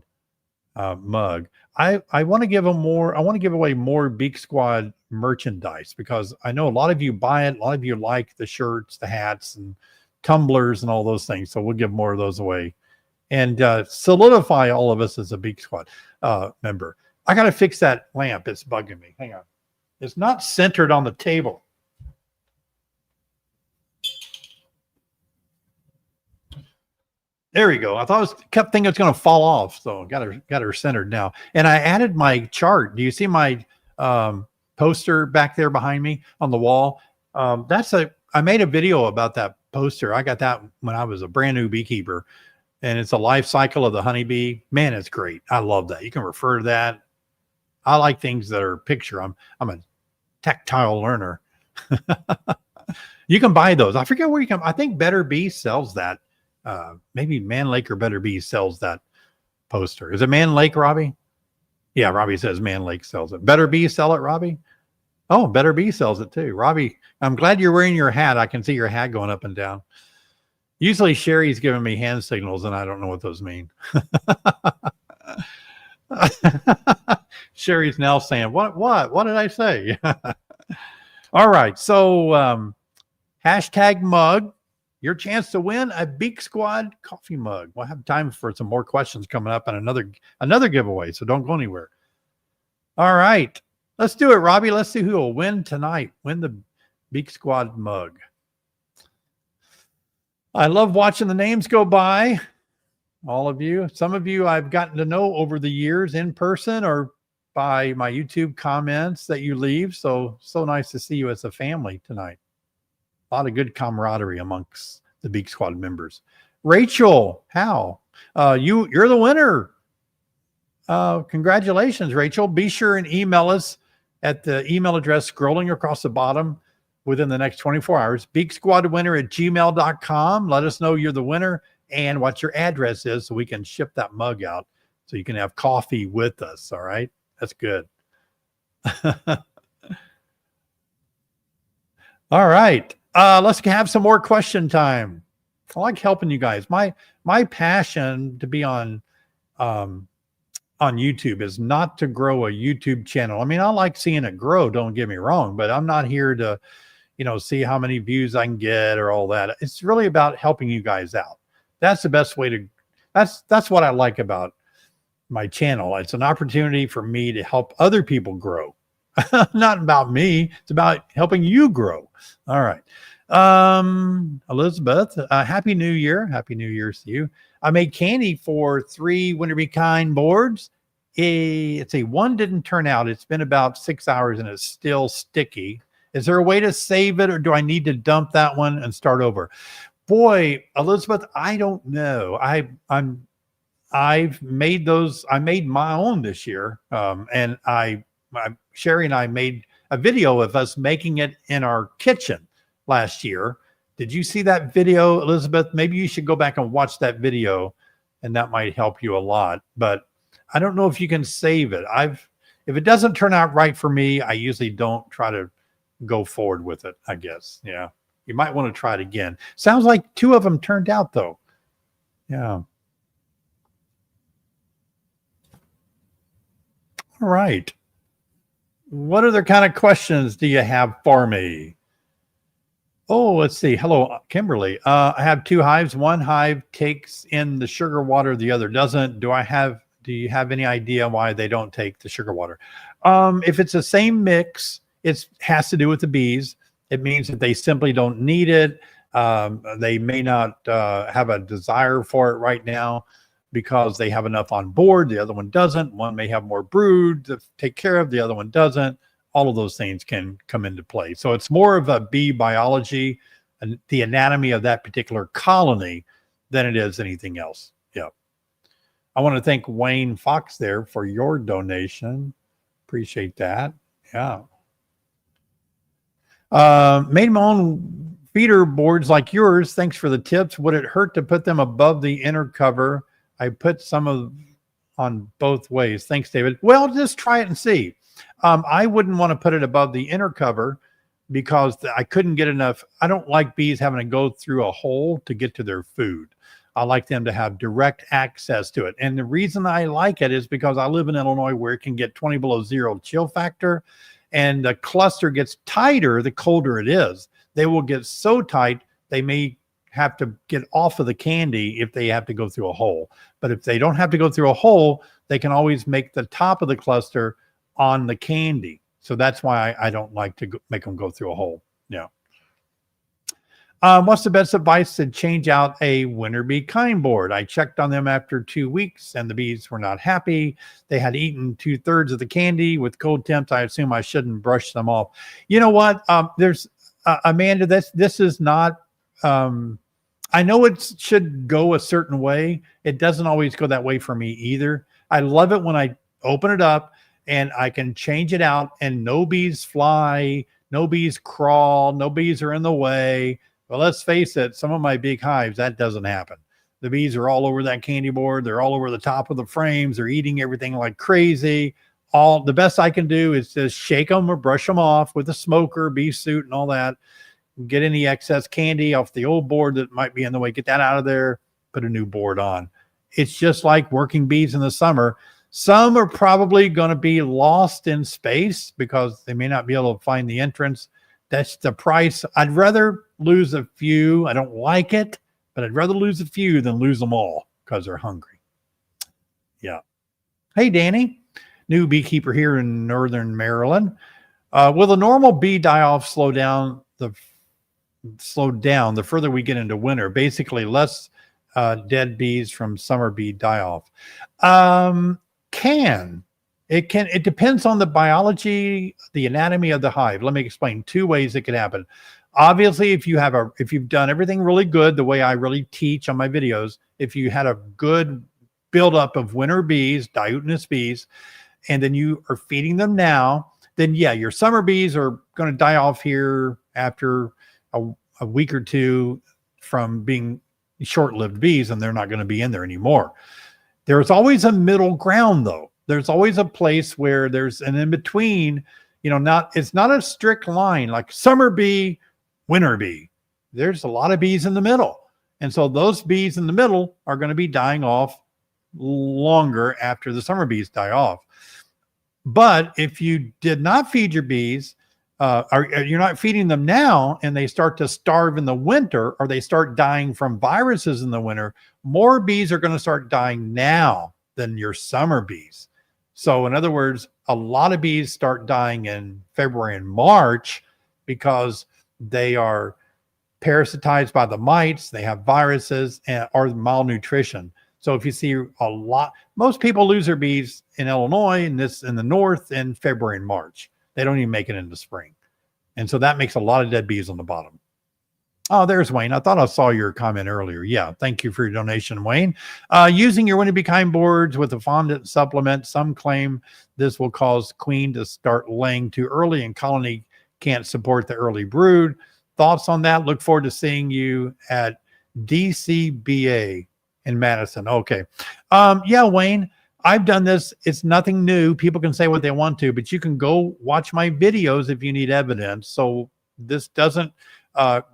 mug. I want to give away more Beak Squad merchandise because I know a lot of you buy it. A lot of you like the shirts, the hats, and tumblers and all those things. So we'll give more of those away. And solidify all of us as a Beak Squad member. I got to fix that lamp. It's bugging me. Hang on. It's not centered on the table. There we go. I thought kept thinking it's going to fall off. So got her centered now. And I added my chart. Do you see my poster back there behind me on the wall? I made a video about that poster. I got that when I was a brand new beekeeper. And it's a life cycle of the honeybee. Man, it's great. I love that. You can refer to that. I like things that are picture. I'm a tactile learner. You can buy those. I forget where you can. I think Better Bee sells that. Maybe Man Lake or Better Bee sells that poster. Is it Man Lake, Robbie? Yeah, Robbie says Man Lake sells it. Better Bee sell it, Robbie? Oh, Better Bee sells it too. Robbie, I'm glad you're wearing your hat. I can see your hat going up and down. Usually Sherry's giving me hand signals and I don't know what those mean. Sherry's now saying, what did I say? All right. So #mug, your chance to win a Beak Squad coffee mug. We'll have time for some more questions coming up and another giveaway. So don't go anywhere. All right. Let's do it, Robbie. Let's see who will win tonight. Win the Beak Squad mug. I love watching the names go by. All of you. Some of you I've gotten to know over the years in person or by my YouTube comments that you leave. So nice to see you as a family tonight. A lot of good camaraderie amongst the Beak Squad members. Rachel, how? You're the winner. Congratulations, Rachel. Be sure and email us at the email address scrolling across the bottom within the next 24 hours. beaksquadwinner@gmail.com. Let us know you're the winner and what your address is so we can ship that mug out so you can have coffee with us. All right. That's good. All right. Let's have some more question time. I like helping you guys. My passion to be on YouTube is not to grow a YouTube channel. I mean, I like seeing it grow, don't get me wrong, but I'm not here to, see how many views I can get or all that. It's really about helping you guys out. That's the best way to, that's what I like about my channel. It's an opportunity for me to help other people grow. Not about me. It's about helping you grow. All right. Elizabeth, Happy New Year. Happy New Year's to you. I made candy for 3 Winter Be Kind boards. One didn't turn out. It's been about 6 hours and it's still sticky. Is there a way to save it or do I need to dump that one and start over? Boy, Elizabeth, I don't know. I've made those. I made my own this year. And Sherry and I made a video of us making it in our kitchen last year. Did you see that video, Elizabeth? Maybe you should go back and watch that video and that might help you a lot, but I don't know if you can save it. If it doesn't turn out right for me, I usually don't try to go forward with it, I guess. Yeah. You might want to try it again. Sounds like 2 of them turned out though. Yeah. All right. What other kind of questions do you have for me? Oh, let's see. Hello, Kimberly. I have 2 hives. One hive takes in the sugar water, the other doesn't. Do you have any idea why they don't take the sugar water? If it's the same mix, it has to do with the bees. It means that they simply don't need it. They may not have a desire for it right now because they have enough on board. The other one doesn't. One may have more brood to take care of. The other one doesn't. All of those things can come into play. So it's more of a bee biology and the anatomy of that particular colony than it is anything else. Yeah. I want to thank Wayne Fox there for your donation. Appreciate that. Yeah. Made my own feeder boards like yours. Thanks for the tips. Would it hurt to put them above the inner cover? I put some on both ways. Thanks, David. Well, just try it and see. I wouldn't want to put it above the inner cover because I couldn't get enough. I don't like bees having to go through a hole to get to their food. I like them to have direct access to it. And the reason I like it is because I live in Illinois where it can get 20 below 0 chill factor and the cluster gets tighter the colder it is. They will get so tight they may have to get off of the candy if they have to go through a hole. But if they don't have to go through a hole, they can always make the top of the cluster on the candy. So that's why I don't like to make them go through a hole. Yeah. What's the best advice to change out a Winter Be Kind board? I checked on them after 2 weeks and the bees were not happy. They had eaten 2/3 of the candy with cold temps. I assume I shouldn't brush them off. You know what? There's Amanda, this is not, I know it should go a certain way. It doesn't always go that way for me either. I love it when I open it up and I can change it out and no bees fly, no bees crawl, no bees are in the way. Well, let's face it, some of my big hives, that doesn't happen. The bees are all over that candy board. They're all over the top of the frames. They're eating everything like crazy. The best I can do is just shake them or brush them off with a smoker, bee suit and all that. Get any excess candy off the old board that might be in the way. Get that out of there, put a new board on. It's just like working bees in the summer. Some are probably going to be lost in space because they may not be able to find the entrance. That's the price. I'd rather lose a few. I don't like it, but I'd rather lose a few than lose them all because they're hungry. Yeah. Hey, Danny, new beekeeper here in Northern Maryland. Will the normal bee die-off slow down the further we get into winter? Basically, less dead bees from summer bee die-off. It depends on the biology, the anatomy of the hive. Let me explain 2 ways it can happen. Obviously, if you've done everything really good, the way I really teach on my videos, if you had a good buildup of winter bees, diutinous bees, and then you are feeding them now, then yeah, your summer bees are going to die off here after a week or two from being short-lived bees, and they're not going to be in there anymore. There's always a middle ground, though. There's always a place where there's an in-between, it's not a strict line like summer bee, winter bee. There's a lot of bees in the middle. And so those bees in the middle are going to be dying off longer after the summer bees die off. But if you did not feed your bees, or you're not feeding them now, and they start to starve in the winter, or they start dying from viruses in the winter, more bees are going to start dying now than your summer bees. So in other words, a lot of bees start dying in February and March because they are parasitized by the mites, they have viruses, or malnutrition. So if you see most people lose their bees in Illinois in the north in February and March. They don't even make it into spring. And so that makes a lot of dead bees on the bottom. Oh, there's Wayne. I thought I saw your comment earlier. Yeah, thank you for your donation, Wayne. Using your Winter Bee Kind boards with a fondant supplement, some claim this will cause queen to start laying too early and colony can't support the early brood. Thoughts on that? Look forward to seeing you at DCBA in Madison. Okay. Yeah, Wayne, I've done this. It's nothing new. People can say what they want to, but you can go watch my videos if you need evidence. So this doesn't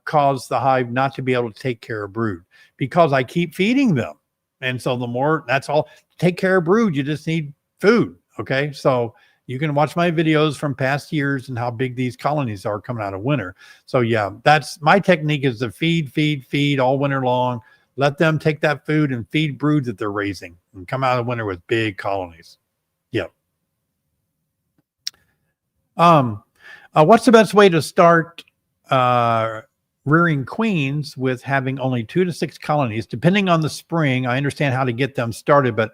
cause the hive not to be able to take care of brood because I keep feeding them. And so that's all. Take care of brood. You just need food. Okay. So you can watch my videos from past years and how big these colonies are coming out of winter. So yeah, that's my technique, is to feed all winter long. Let them take that food and feed brood that they're raising and come out of winter with big colonies. Yep. What's the best way to start rearing queens with having only 2 to 6 colonies, depending on the spring? I understand how to get them started, but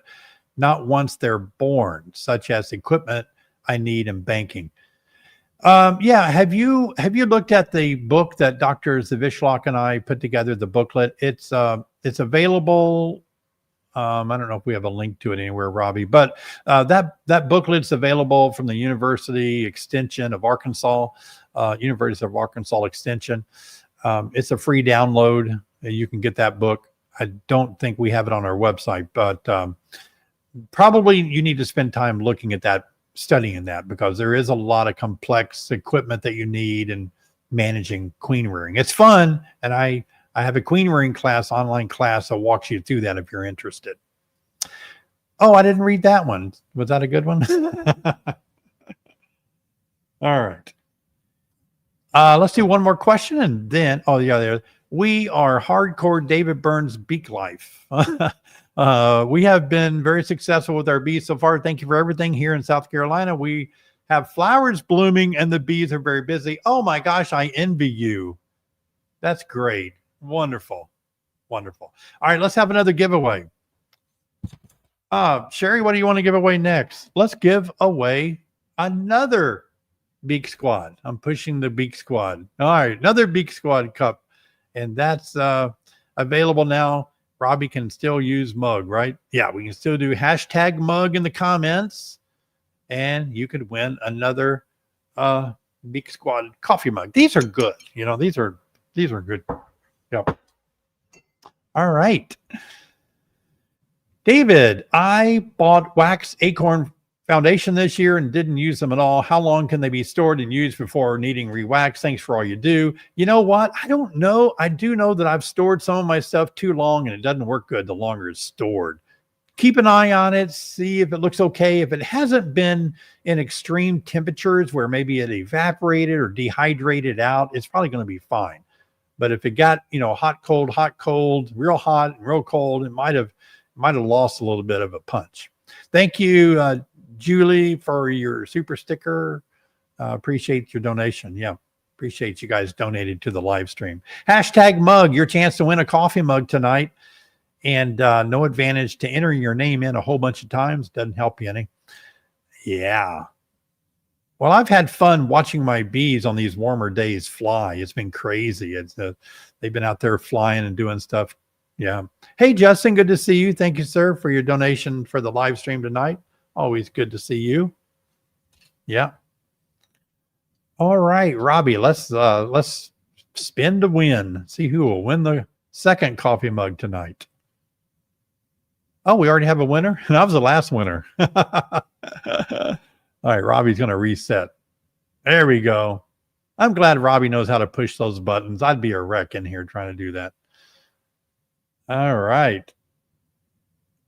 not once they're born, such as equipment I need and banking. Yeah. Have you looked at the book that Dr. Zavishlock and I put together, the booklet? It's available. I don't know if we have a link to it anywhere, Robbie, but that booklet's available from the University Extension of Arkansas, University of Arkansas Extension. It's a free download. You can get that book. I don't think we have it on our website, but probably you need to spend time looking at that, studying that, because there is a lot of complex equipment that you need in managing queen rearing. It's fun, and I have a queen rearing class, online class, that walks you through that if you're interested. Oh, I didn't read that one. Was that a good one? All right. Let's do one more question, and then, oh yeah, there. We are hardcore David Burns Beak Life. We have been very successful with our bees so far. Thank you for everything here in South Carolina. We have flowers blooming and the bees are very busy. Oh my gosh, I envy you. That's great. Wonderful. Wonderful. All right, let's have another giveaway. Sherry, what do you want to give away next? Let's give away another Beak Squad. I'm pushing the Beak Squad. All right, another Beak Squad cup. And that's available now. Robbie can still use mug, right? Yeah, we can still do hashtag mug in the comments. And you could win another Beak Squad coffee mug. These are good. These are good. Yep. All right. David, I bought wax acorn foundation this year and didn't use them at all. How long can they be stored and used before needing re-wax? Thanks for all you do. You know what? I don't know. I do know that I've stored some of my stuff too long and it doesn't work good the longer it's stored. Keep an eye on it. See if it looks okay. If it hasn't been in extreme temperatures where maybe it evaporated or dehydrated out, it's probably going to be fine. But if it got, hot, cold, real hot and real cold, it might have lost a little bit of a punch. Thank you, Julie, for your super sticker. Appreciate your donation. Yeah, appreciate you guys donated to the live stream. Hashtag mug, your chance to win a coffee mug tonight. And no advantage to entering your name in a whole bunch of times. Doesn't help you any. Yeah. Well, I've had fun watching my bees on these warmer days fly. It's been crazy. They've been out there flying and doing stuff. Yeah. Hey, Justin, good to see you. Thank you, sir, for your donation for the live stream tonight. Always good to see you. Yeah. All right, Robbie, let's spin to win. See who will win the second coffee mug tonight. Oh, we already have a winner? And I was the last winner. All right, Robbie's going to reset. There we go. I'm glad Robbie knows how to push those buttons. I'd be a wreck in here trying to do that. All right.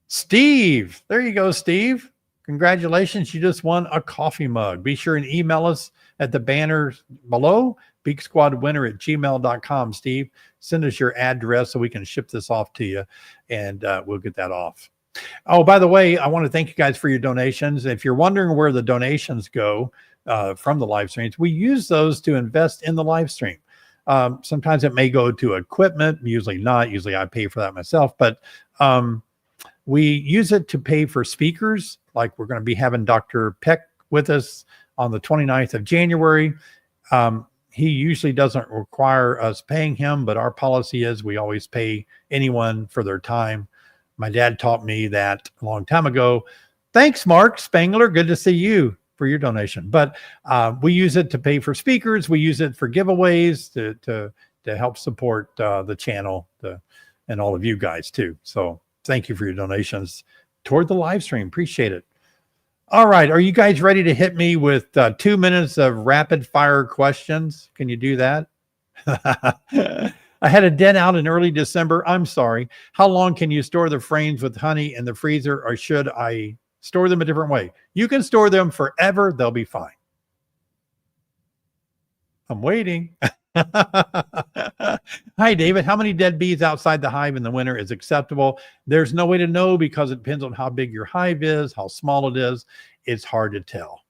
Steve. There you go, Steve. Congratulations. You just won a coffee mug. Be sure and email us at the banner below, beaksquadwinner@gmail.com, Steve. Send us your address so we can ship this off to you, and we'll get that off. Oh, by the way, I want to thank you guys for your donations. If you're wondering where the donations go from the live streams, we use those to invest in the live stream. Sometimes it may go to equipment, usually not. Usually I pay for that myself, but we use it to pay for speakers. Like we're going to be having Dr. Peck with us on the 29th of January. He usually doesn't require us paying him, but our policy is we always pay anyone for their time. My dad taught me that a long time ago. Thanks, Mark Spangler. Good to see you for your donation. But we use it to pay for speakers. We use it for giveaways to help support the channel and all of you guys too. So thank you for your donations toward the live stream. Appreciate it. All right. Are you guys ready to hit me with 2 minutes of rapid fire questions? Can you do that? I had a dent out in early December. I'm sorry. How long can you store the frames with honey in the freezer, or should I store them a different way? You can store them forever. They'll be fine. I'm waiting. Hi, David. How many dead bees outside the hive in the winter is acceptable? There's no way to know because it depends on how big your hive is, how small it is. It's hard to tell.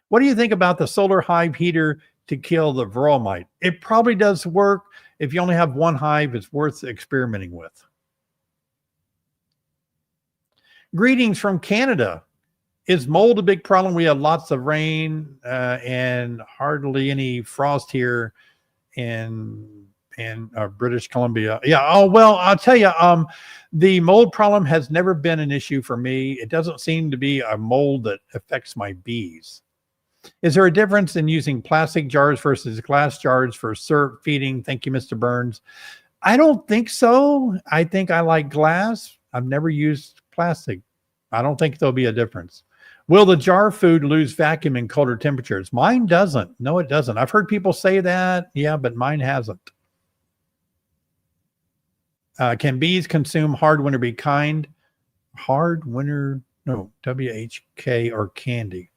What do you think about the solar hive heater to kill the varroa mite? It probably does work. If you only have one hive, it's worth experimenting with. Greetings from Canada. Is mold a big problem? We have lots of rain and hardly any frost here in British Columbia. Yeah. Oh, well, I'll tell you, the mold problem has never been an issue for me. It doesn't seem to be a mold that affects my bees. Is there a difference in using plastic jars versus glass jars for syrup feeding? Thank you, Mr. Burns. I don't think so. I think I like glass. I've never used plastic. I don't think there'll be a difference. Will the jar food lose vacuum in colder temperatures? Mine doesn't. No, it doesn't. I've heard people say that. Yeah, but mine hasn't. Can bees consume hard winter be kind? Hard winter, no, WHK or candy.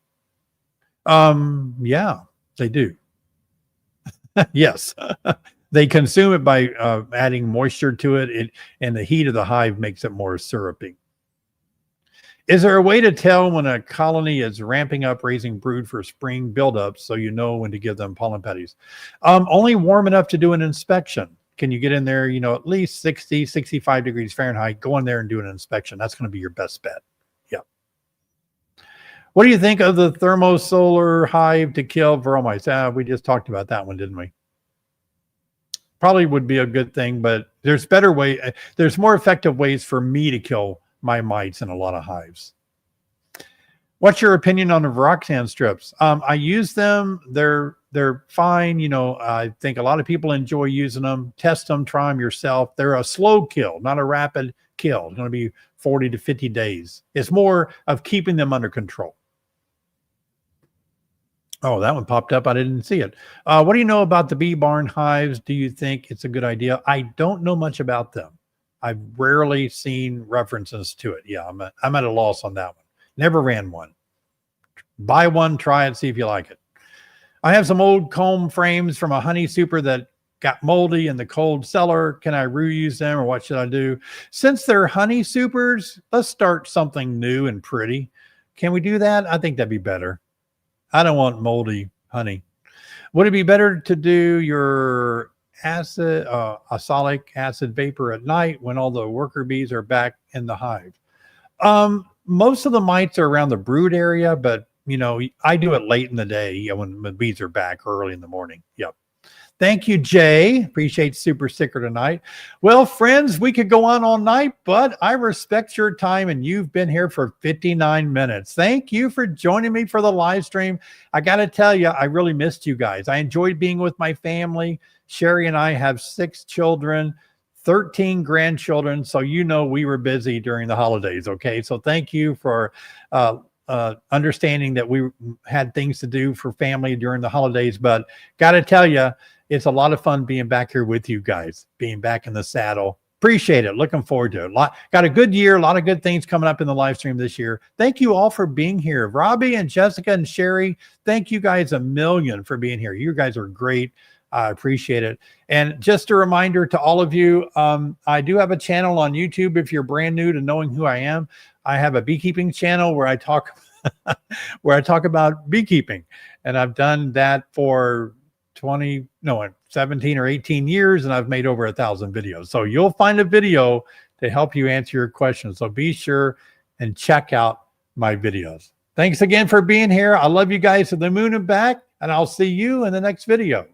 Yeah, they do. Yes. They consume it by adding moisture to it, and the heat of the hive makes it more syrupy. Is there a way to tell when a colony is ramping up raising brood for spring buildup so you know when to give them pollen patties? Only warm enough to do an inspection. Can you get in there, at least 60, 65 degrees Fahrenheit, go in there and do an inspection. That's going to be your best bet. Yeah. What do you think of the thermosolar hive to kill varroa mites? We just talked about that one, didn't we? Probably would be a good thing, but there's better way. There's more effective ways for me to kill my mites in a lot of hives. What's your opinion on the Viroxan strips? I use them. They're fine. I think a lot of people enjoy using them. Test them, try them yourself. They're a slow kill, not a rapid kill. It's going to be 40 to 50 days. It's more of keeping them under control. Oh, that one popped up. I didn't see it. What do you know about the bee barn hives? Do you think it's a good idea? I don't know much about them. I've rarely seen references to it. Yeah, I'm at a loss on that one. Never ran one. Buy one, try it, see if you like it. I have some old comb frames from a honey super that got moldy in the cold cellar. Can I reuse them, or what should I do? Since they're honey supers, let's start something new and pretty. Can we do that? I think that'd be better. I don't want moldy honey. Would it be better to do your acylic acid vapor at night when all the worker bees are back in the hive? Most of the mites are around the brood area, but you know, I do it late in the day, you know, when the bees are back early in the morning. Yep. Thank you, Jay. Appreciate Super Sticker tonight. Well, friends, we could go on all night, but I respect your time, and you've been here for 59 minutes. Thank you for joining me for the live stream. I got to tell you, I really missed you guys. I enjoyed being with my family. Sherry and I have 6 children, 13 grandchildren. So, you know, we were busy during the holidays. Okay. So thank you for understanding that we had things to do for family during the holidays. But got to tell you, it's a lot of fun being back here with you guys, being back in the saddle. Appreciate it. Looking forward to it. Got a good year, a lot of good things coming up in the live stream this year. Thank you all for being here. Robbie and Jessica and Sherry, thank you guys a million for being here. You guys are great. I appreciate it. And just a reminder to all of you, I do have a channel on YouTube. If you're brand new to knowing who I am, I have a beekeeping channel where I talk about beekeeping. And I've done that for 17 or 18 years, and I've made over 1,000 videos. So you'll find a video to help you answer your questions. So be sure and check out my videos. Thanks again for being here. I love you guys to the moon and back, and I'll see you in the next video.